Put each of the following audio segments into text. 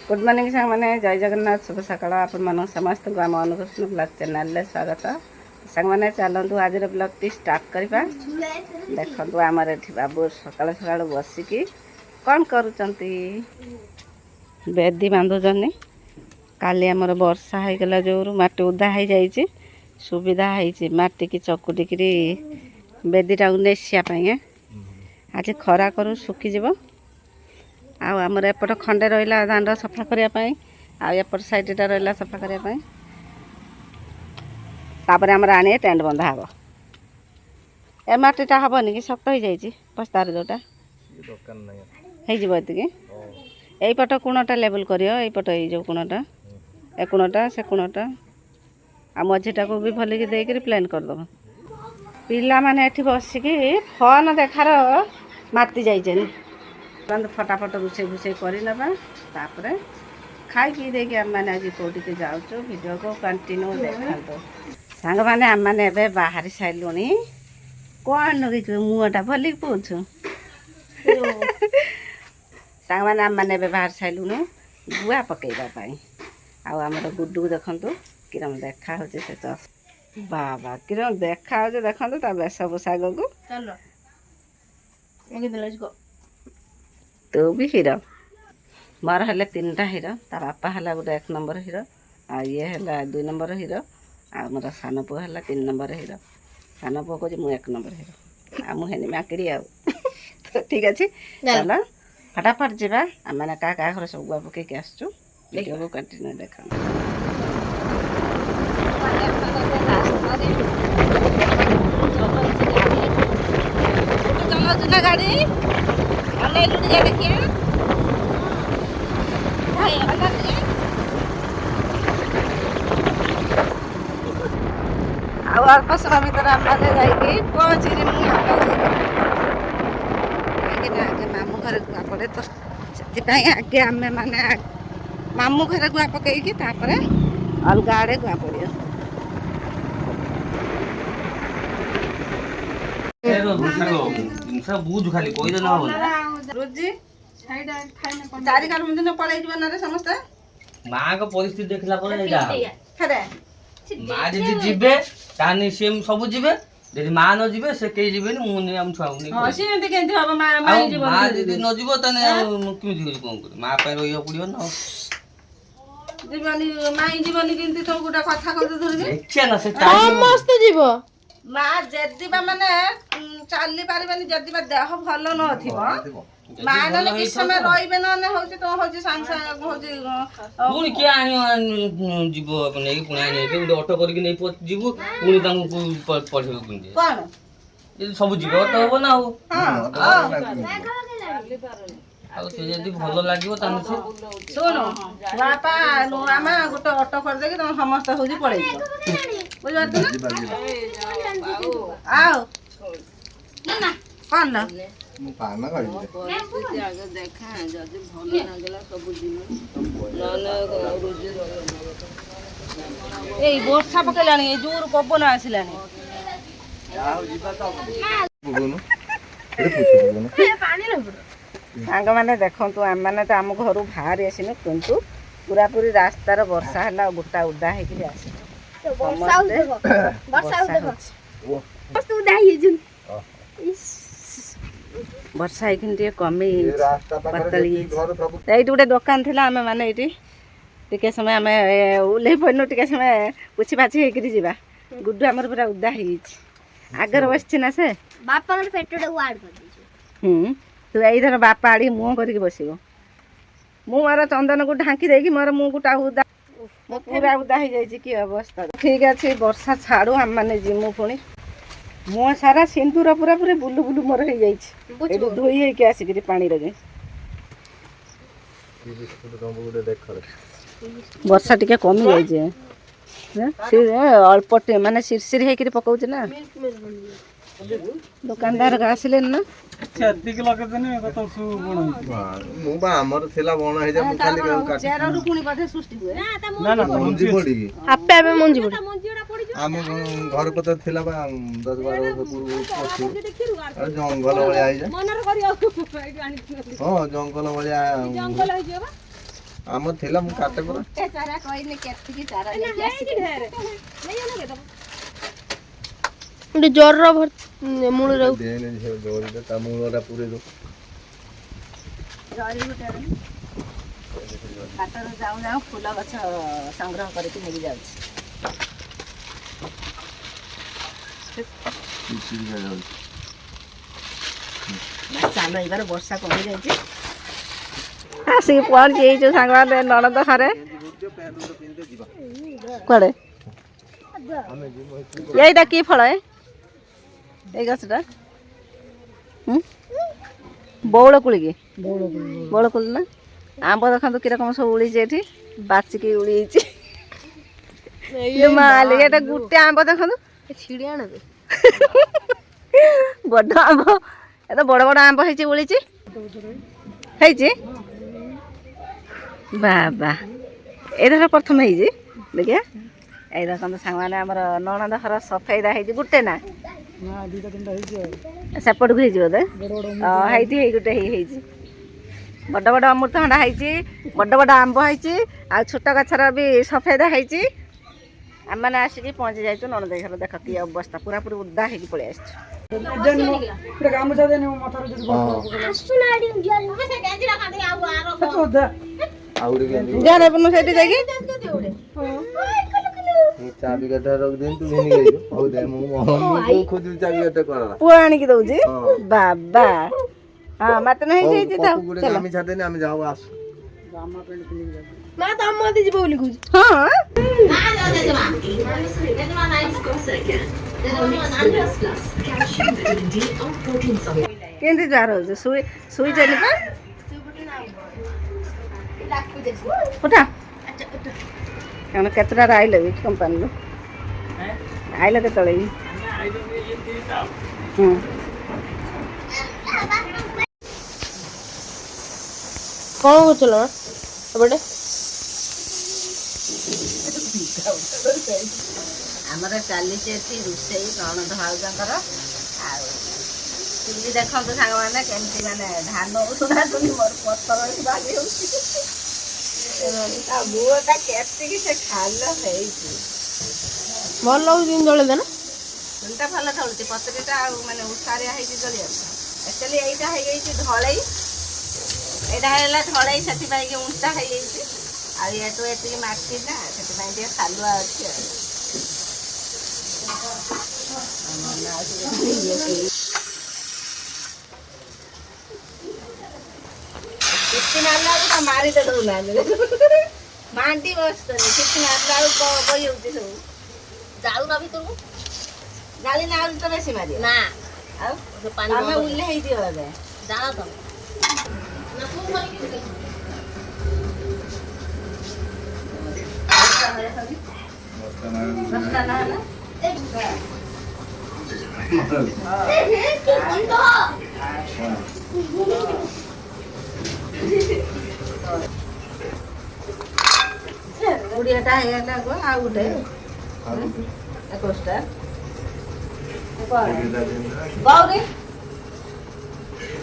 Good morning सांग मैंने जय जगन्नाथ शुभ सकाल आपण मान समस्त आम अनुकृष्ण ब्लॉग चैनल स्वागत सांग मैंने चलतु आज ब्लॉग टी स्टार्ट करवा देखु आमर ये बाबू सकाल सकाल बसिकी कौन करुँच बेदी बांधुचनी काली आमर वर्षा होगला जोर मटी उदा हो जाए सुविधा है मटी की चकुटिकी बेदीटा नेसियापाई आज खरा करू सुखीज आमर एपट खंडे रहा दांड सफा करने आउट साइडटा रहा सफा करने तापर आमर आने टेंट बंधा हे ए मटीटा हेनी कि शक्त हो जाए बस्तार जोटा होती यहीपट कोणटा लेवल करपट ये कोणटा ए कोणटा से कोणटा आ मझीटा को भी भलिकी देकर प्लेन करदेव पिला माने एठी बसिकी फोन देखार माति जाइछन फटाफट रोसे भूसे करना खाई पी देके आम मैंने आज कौटी के जाऊँ भिडियो को कंटिन्यू देखा सांग मैंने आम मैंने बाहरी सारू कौन लगे मुहटा भलिक पूछू सांग मैंने आम मैंने बाहर सारू गुआ पकईवाई आमर गुड्डू देखु किरम देखा हो चष बाबा किरम देखा हो देखु वेश पोशाक को तू भी हीरो मोर हेले 3टा हीरो ता बापा है गोटे 1 नंबर हीरो आ ये है 2 नंबर हीरो आ मोर सान पु है 3 नंबर हीरो सान पु को मु 1 नंबर हीरो आ मुझे माकड़ी आ तो ठीक अच्छे चलो फटाफट जावा आम मैंने क्या घर सब गुआ पकईक आसचु वीडियो को कंटिन्यू देखा चलाऊ गाड़ी देखिए अल्प समय भर आम मैंने पहुँची मामू घर गुआ पड़े तो से आगे आम मैंने मामू घर गुआ पकईकी अलग आड़े गुआ पड़ो चारिकाल दिन पड़े समस्ते माँ को परिस्थिति देखला माँ जी जीवे तानी सी सब जीवे यदि माँ न जीवे से कई जीवे मुझे आम छुआ माँ जी न जीव कमी कौन कर माँ पाई रही पड़ो ना जीवनी माई जीवनी केमती तो गोटे कथा कहते देखिए ना से मस्त जीव माँ जदिबा माने चली पारे जदिबा देह भल न माँ ना कि समय रही ना हूँ तो हूँ सांग सांग हूँ पुणी किए आनी जीव नहीं पुणी आनी गोटे अटो करके जीवु पुणी पढ़े कौन सब जीव अटो हम ना जदि भल लगे शुणु बापा आम गोटे अटो करदे तुम समस्त हूँ पड़े आओ कौन वर्षा पकड़ा जोर पवन आसला सांग मैंने देखु आम मैंने तो आम घर बाहर आसन किंतु पूरा पूरी रास्तार वर्षा है गोटा उदा वर्षा ये कमी पतली ये गोटे दुकान थी आम मैंने ये टे समय आम ओल्ल पड़न टे समय पुछी पाछी होकर जा गुड्डू आमर पूरा उदा आगर बस ना से बापा पेट तू यही बापा आड़ी मुँह करके बस मु मोर चंदन को ढांकी देकी मोर मुँह गोटा उदा मो पूरा उदा हो जाए कि अवस्था ठीक अच्छे वर्षा छाड़ू आम मैंने जीमु पुणी मुँह सारा सिंदूर पूरा पूरी बुलू बुलू मोर हो जाए धोई होके आसिक पानी रे वर्षा टी कमी जाए अल्प माने सिरसिर होकर पकाउछ ना दुकानदार आसिले ना हमर थिला बण हे जा मु खाली काट चेरा रु पुनी बधे सृष्टि हुए ना ना मंजी पड़ी आपे आपे मंजी पड़ी हम घर पता थिला बा 10 12 वर्ष पूर्व जंगल वाले आई जा मनर करियो हां जंगल वाले जंगल हो जेबा ଆମ ଥିଲା ମୁଁ କାଟେ ପରା ଚାରା କହିଲେ କେତିକି ଚାରା ନେଇକି ଆସିକି ଗୋଟେ ଜରିର ମୂଳରେ ଦେନେ ଝିଅ ଦଉଡ଼ି ତା ମୂଳଟା ପୁରେଇ ଦଉ ଜରି ଗୋଟେ ବାଟରୁ ଯାଉ ଯାଉ ଫୁଲ ଗଛ ସଂଗ୍ରହ କରିକି ନେଇକି ଯାଉଛି। ଚାଲ ଏଇବାର ବର୍ଷା କମି ଯାଇଛି ଆସିକି ପହଞ୍ଚି ଯାଇଛୁ ସାଙ୍ଗମାନେ ନଣନ୍ଦ ଘରେ। କୁଆଡ଼େ ଏଇଟା କି ଫଳ ଏଇ ଗଛଟା ବଉଳ କୋଳି କି ବଉଳ କୋଳି ନା ଆମ୍ବ ଦେଖନ୍ତୁ କି ରକମ ସବୁ ଉଳିଛି ଏଠି ବାଚିକି ଉଳିଯାଇଛି ମାଲି ଏଟା ଗୋଟେ ଆମ୍ବ ଦେଖନ୍ତୁ ଛିଡ଼ି ଆଣବେ ବଡ଼ ଆମ୍ବ ଏତ ବଡ଼ ବଡ଼ ଆମ୍ବ ହେଇଛି ଉଳିଛି ହେଇଛି ବାବା ଏଇଟା ପ୍ରଥମେ ହେଇଛି ଦେଖିଆ ଏଇ ଦେଖନ୍ତୁ ସାଙ୍ଗମାନେ ଆମର ନଣନ୍ଦ ଘର ସଫେଇଟା ହେଇଛି ଗୋଟେ ନା ସେପଟକୁ ହେଇଛି ବୋଧେ ହେଇଛି ହେଇ ଗୋଟେ ହେଇଛି ବଡ଼ ବଡ଼ ଅମୃତଭଣ୍ଡା ହେଇଛି ବଡ଼ ବଡ଼ ଆମ୍ବ ହେଇଛି ଆଉ ଛୋଟ ଗଛର ବି ସଫେଦା ହେଇଛି। ଆମମାନେ ଆସିକି ପହଞ୍ଚି ଯାଇଛୁ ନଣନ୍ଦ ଘର ଦେଖ କି ଅବସ୍ଥା ପୁରାପୁରି ଉଦା ହେଇକି ପଳେଇ ଆସିଛୁ। ସେଇଠି ଯାଇକି ଚାବି କାଠ ରଖିଦେନି ତୁ ଘିନି ଯାଇଛୁ ହଉ ଦେ ମୁଁ ଖୋଜୁଛି ଚାବି କାଠ କର ପୁଅ ଆଣିକି ଦଉଛି ବାବା ହଁ ମତେ ନାହିଁ ହେଇଛି ତ ଆମେ ଛାଦେନି ଆମେ ଯାଉ ଆସୁ ମା ତମ ମତେ ଯିବ ବୋଲି କହୁଛି ହଁ କେମିତି ଜ୍ୱାର ହଉଛି ଶୋଇଛନ୍ତି ପା ଉଠା କାରଣ କେତେଟାରେ ଆଇଲେ ବି କମ୍ପାନୀରୁ ଆଇଲେ କେତେବେଳେ ବି କ'ଣ କରୁଥିଲ ଏପଟେ ଆମର ଚାଲିଛି ଏଠି ରୋଷେଇ ନଣନ୍ଦ ଭାଉଜଙ୍କର ଆଉ ଚୁଲି ଦେଖନ୍ତୁ ସାଙ୍ଗମାନେ କେମିତି ମାନେ ଧାନ ଉଷୁନା ଚୁଲି ମୋର ପଥର ବାଜି ହେଉଛି ତା ମୁହଁଟା କେତିକି ସେ ଖାଲ ହେଇଛି ଭଲ ଲାଗୁଛି ଜଳେଇ ଦେନା ଚୁଲିଟା ଭଲ ଥଳୁଛି ପତ୍ରୀଟା ଆଉ ମାନେ ଉଷାରିଆ ହେଇଛି ଜଳିବାକୁ ଆକ୍ଚୁଆଲି ଏଇଟା ହେଇଯାଇଛି ଢଳେଇ ଏଇଟା ହେଲା ଢଳେଇ ସେଥିପାଇଁ କି ଉଞ୍ଚା ହେଇଯାଇଛି ଆଉ ଏଠୁ ଏତିକି ମାଟି ନା ସେଥିପାଇଁ ଟିକେ ଖାଲୁଆ ଅଛି ଆଉ କିଛି ମାରିଲା ବେଳକୁ ତା ମାରିତେ ଦଉନାହାନ୍ତି ମାଣ୍ଡି ବସୁଛନ୍ତି କିଛି ମାରିଲା ବେଳକୁ ବହି ହେଉଛି ସବୁ ଯାଉନ ଭିତରକୁ ଗାଳି ନା ତ ବେଶୀ ମାରିବ ନା ଆଉ ପାଣି ଆମେ ଉଲ୍ଲେ ହେଇଯିବ ଏବେ ଯାଅ ତ କୋଡ଼ିଏଟା ହେଇଗଲା ଆଉ ଗୋଟେ 21ଟା ଗୌରୀ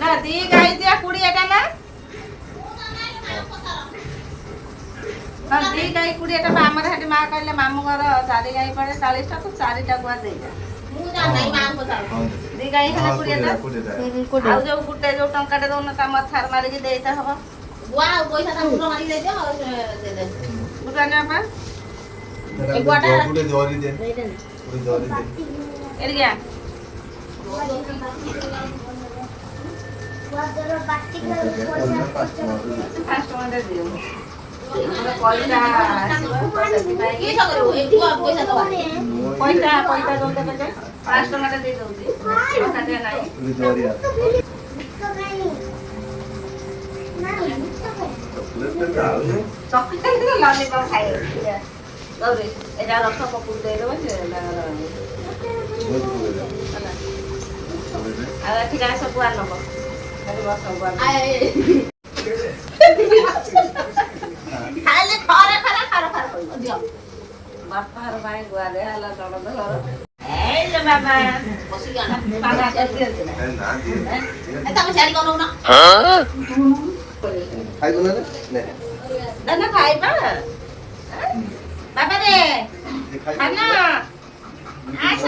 ନା ଦି ଗାଈ ଦିଆ 20ଟା ନା ହଁ ଦି ଗାଈ 20ଟା ଆମର ସେଠି ମା କହିଲେ ମାମୁଁ ଘର 4 ଗାଈ ପଡ଼େ 40ଟା ତୁ 4ଟା ଗୁଆ ଦେଇଯା ଦି ଗାଈ ହେଲେ 20ଟା ଆଉ ଯୋଉ ଗୋଟେ ଯୋଉ ଟଙ୍କାଟେ ଦଉନ ତା ମଥାର ମାରିକି ଦେଇତେ ହବ ଗୁଆ ଆଉ ପଇସା ତା ମୁଣ୍ଡ ମାରିକି ଦେଇଦିଅ ଗୁଟା ନେବା ଏରିଆ ପଇସା ଦଉଛନ୍ତି 5 ଟଙ୍କାଟା ଦେଇ ଦଉଛି ଚକଲେଟ୍ ଲଲିପପ୍ ଖାଇବେ ଗୌରୀ ଏଇଟା ରଖ ପକୁଡ଼ି ଦେଇଦେବ ସେ ଆଉ ଏଠି ଗାଁ ସବୁ ଗୁଆ ନବ ଖାଇଲେ ଖରା ଖରା ଖରା ଖରା କହିବ ଦିଅ ବାପା ଘର ପାଇଁ ଗୁଆ ଦେ ହେଲା ନଣନ୍ଦ ଘର ଏଇ ଯେ ବାବା ପାଗା କରିଦିଅନ୍ତି ନା ତମେ ସିଆଡ଼ି କରୁନ ଖାଇବୁ ନା ଦାନା ଖାଇବା ବାବା ରେ ଦାନା ଆସ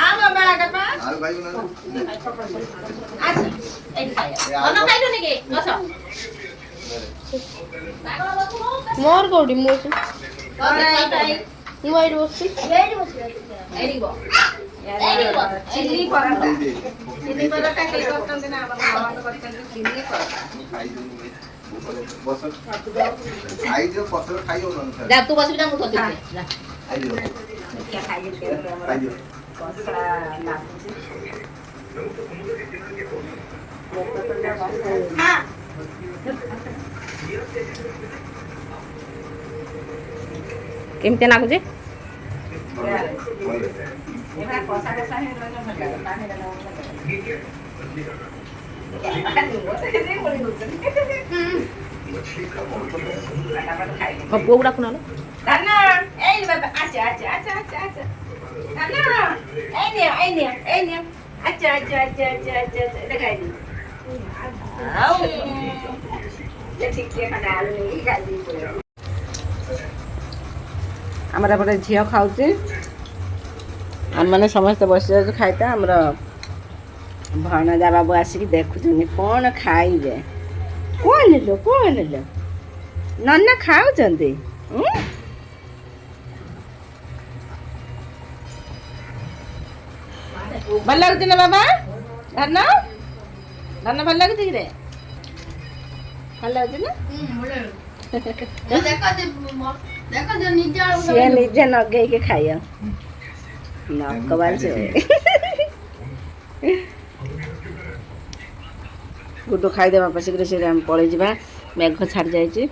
ଆ ବାବା ଡବା ଆଉ ଖାଇବୁ ନା ଆସ ଏଇଠି ଖାଇବା ଧନ ଖାଇଲୁନି କି ବସ ମୋର କୋଉଠି ମୁଁ ମୁଁ ଏଇଠି ବସିଛି। ଏଇଠି ବସ ଚିଲି ପରଟା ଚିଲି ପରଟା କେହି କରୁଛନ୍ତି ନା ଆମର ମାମା କରୁଛନ୍ତି ଚିଲି ପରଟା ବସ ଖାଇଦିଅ ପତ୍ର ଖାଇବ ନା ଯା ତୁ ବସିବି ନା ମୁଁ ତୋତେ ଯା ଖାଇଦିଅ ଦେଖିଆ ଖାଇଲି ଆମର ଖାଇଦିଅ କଷା ଲାଗୁଛି କେମିତି ଲାଗୁଛି? ଏଇଟା କଷା କଷା ହେଇଗଲା ଭଲ ଲାଗେ ପାଣିରେ ପୁଅକୁ ଡାକୁ ନହେଲେ। ଦାନା ଏଇ ବାବା ଆଚ୍ଛା ଆଚ୍ଛା ଆଚ୍ଛା ଆଚ୍ଛା ଆଚ୍ଛା ଦାନା ଏଇ ନିଅ ଆଚ୍ଛା ଆଚ୍ଛା ଆଚ୍ଛା ଆଚ୍ଛା ଆଚ୍ଛା ଏଇଟା ଖାଇଲି ଆଉ ଟିକେ ଖଣ୍ଡେ ଆଳୁ ନେଇକି ଖାଇଲି ଆମର ଏପଟେ ଝିଅ ଖାଉଛି, ଆମମାନେ ସମସ୍ତେ ବସି ଯାଉଛୁ ଖାଇତା। ଆମର ଭଣଜା ବାବୁ ଆସିକି ଦେଖୁଛନ୍ତି କ'ଣ ଖାଇବେ। କ'ଣ ନେଲ ନନା ଖାଉଛନ୍ତି। ଭଲ ଲାଗୁଛି ନା ବାବା? ଧାନ ଭଲ ଲାଗୁଛି କିରେ? ଭଲ ଲାଗୁଛି ନା? ସିଏ ନିଜେ ନଗେଇକି ଖାଇବ ନକବାଛି ଗୁଡୁ ଖାଇଦେବା ଶୀଘ୍ର ଶୀଘ୍ର ଆମେ ପଳେଇ ଯିବା। ମେଘ ଛାଡ଼ି ଯାଇଛି।